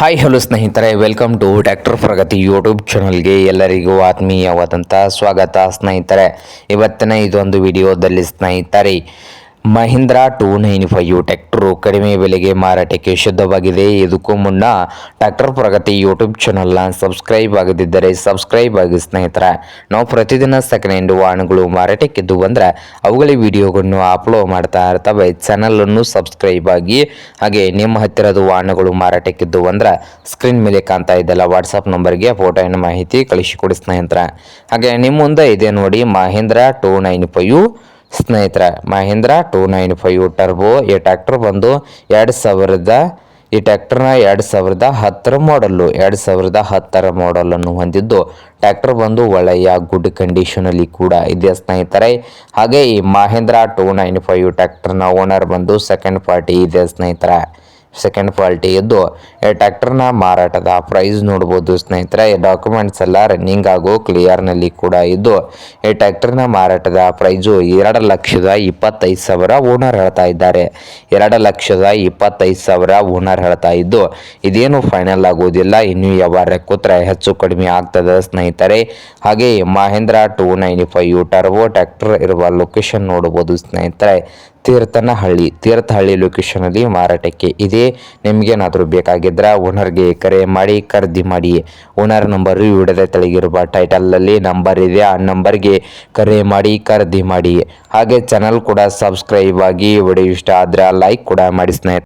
Hi hello ಸ್ನೇಹಿತರೆ, welcome to tractor Pragati YouTube ಚಾನಲ್ಗೆ ಎಲ್ಲರಿಗೂ ಆತ್ಮೀಯವಾದಂಥ ಸ್ವಾಗತ. ಸ್ನೇಹಿತರೆ, ಇವತ್ತಿನ ಇದೊಂದು ವಿಡಿಯೋದಲ್ಲಿ ಸ್ನೇಹಿತರೆ ಮಹೀಂದ್ರಾ 295 ಟ್ರ್ಯಾಕ್ಟರು ಕಡಿಮೆ ಬೆಲೆಗೆ ಮಾರಾಟಕ್ಕೆ ಶುದ್ಧವಾಗಿದೆ. ಇದಕ್ಕೂ ಮುನ್ನ ಟ್ರ್ಯಾಕ್ಟರ್ ಪ್ರಗತಿ ಯೂಟ್ಯೂಬ್ ಚಾನಲ್ನ ಸಬ್ಸ್ಕ್ರೈಬ್ ಆಗದಿದ್ದರೆ ಸಬ್ಸ್ಕ್ರೈಬ್ ಆಗಿ ಸ್ನೇಹಿತರೆ. ನಾವು ಪ್ರತಿದಿನ ಸೆಕೆಂಡ್ ಹ್ಯಾಂಡ್ ವಾಹನಗಳು ಮಾರಾಟಕ್ಕಿದ್ದು ಅಂದರೆ ಅವುಗಳ ವಿಡಿಯೋಗಳನ್ನು ಅಪ್ಲೋಡ್ ಮಾಡ್ತಾ ಇರ್ತವೆ. ಚಾನಲನ್ನು ಸಬ್ಸ್ಕ್ರೈಬ್ ಆಗಿ, ಹಾಗೆ ನಿಮ್ಮ ಹತ್ತಿರದ ವಾಹನಗಳು ಮಾರಾಟಕ್ಕಿದ್ದು ಅಂದರೆ ಸ್ಕ್ರೀನ್ ಮೇಲೆ ಕಾಣ್ತಾ ಇದ್ದಲ್ಲ ವಾಟ್ಸಪ್ ನಂಬರ್ಗೆ ಫೋಟೋಯನ್ನು ಮಾಹಿತಿ ಕಳಿಸಿಕೊಡಿ ಸ್ನೇಹಿತರೆ. ಹಾಗೆ ನಿಮ್ಮ ಮುಂದೆ ಇದೆ ನೋಡಿ ಮಹೀಂದ್ರಾ 295 ಸ್ನೇಹಿತರೆ. ಮಹೀಂದ್ರಾ 295 ಟರ್ಬೋ. ಈ ಟ್ರ್ಯಾಕ್ಟರ್ ಬಂದು 2000 ಈ ಟ್ರ್ಯಾಕ್ಟರ್ನ 2010 ಮಾಡಲ್ಲು. 2010 ಮಾಡಲನ್ನು ಹೊಂದಿದ್ದು ಟ್ರ್ಯಾಕ್ಟರ್ ಬಂದು ಒಳ್ಳೆಯ ಗುಡ್ ಕಂಡೀಷನಲ್ಲಿ ಕೂಡ ಇದೆ ಸ್ನೇಹಿತರೆ. ಹಾಗೆ ಈ ಮಹೀಂದ್ರಾ 295 ಟ್ರ್ಯಾಕ್ಟರ್ನ ಓನರ್ ಬಂದು ಸೆಕೆಂಡ್ ಪಾರ್ಟಿ ಇದೆ ಸ್ನೇಹಿತರೆ. ಸೆಕೆಂಡ್ ಪಾರ್ಟಿ ಇದ್ದು ಈ ಟ್ರ್ಯಾಕ್ಟರ್ನ ಮಾರಾಟದ ಪ್ರೈಸ್ ನೋಡ್ಬೋದು ಸ್ನೇಹಿತರೆ. ಡಾಕ್ಯುಮೆಂಟ್ಸ್ ಎಲ್ಲ ರನ್ನಿಂಗ್ ಆಗೋ ಕ್ಲಿಯರ್ನಲ್ಲಿ ಕೂಡ ಇದ್ದು ಈ ಟ್ರ್ಯಾಕ್ಟರ್ನ ಮಾರಾಟದ ಪ್ರೈಸು 2,25,000 ಓನರ್ ಹೇಳ್ತಾ ಇದ್ದಾರೆ. 2,25,000 ಓನರ್ ಹೇಳ್ತಾ ಇದ್ದು ಇದೇನು ಫೈನಲ್ ಆಗೋದಿಲ್ಲ, ಇನ್ನೂ ವ್ಯವಹಾರ ಕೂತ್ರೆ ಹೆಚ್ಚು ಕಡಿಮೆ ಆಗ್ತದೆ ಸ್ನೇಹಿತರೆ. ಹಾಗೆ ಮಹೀಂದ್ರಾ 295 ಟರ್ಬೋ ಟ್ರ್ಯಾಕ್ಟರ್ ಇರುವ ಲೊಕೇಶನ್ ನೋಡ್ಬೋದು ಸ್ನೇಹಿತರೆ. ತೀರ್ಥಹಳ್ಳಿ ಲೊಕೇಶನಲ್ಲಿ ಮಾರಾಟಕ್ಕೆ ಇದೆ. ನಿಮಗೇನಾದರೂ ಬೇಕಾಗಿದ್ದರೆ ಓನರ್ಗೆ ಕರೆ ಮಾಡಿ ಖರೀದಿ ಮಾಡಿ. ಓನರ್ ನಂಬರು ವಿಡಿಯೋದ ತೆಳಗಿರುವ ಟೈಟಲಲ್ಲಿ ನಂಬರ್ ಇದೆ, ಆ ನಂಬರ್ಗೆ ಕರೆ ಮಾಡಿ ಖರೀದಿ ಮಾಡಿ. ಹಾಗೆ ಚಾನಲ್ ಕೂಡ ಸಬ್ಸ್ಕ್ರೈಬ್ ಆಗಿ. ವಿಡಿಯೋ ಇಷ್ಟ ಆದರೆ ಲೈಕ್ ಕೂಡ ಮಾಡಿ ಸ್ನೇಹಿತರೆ.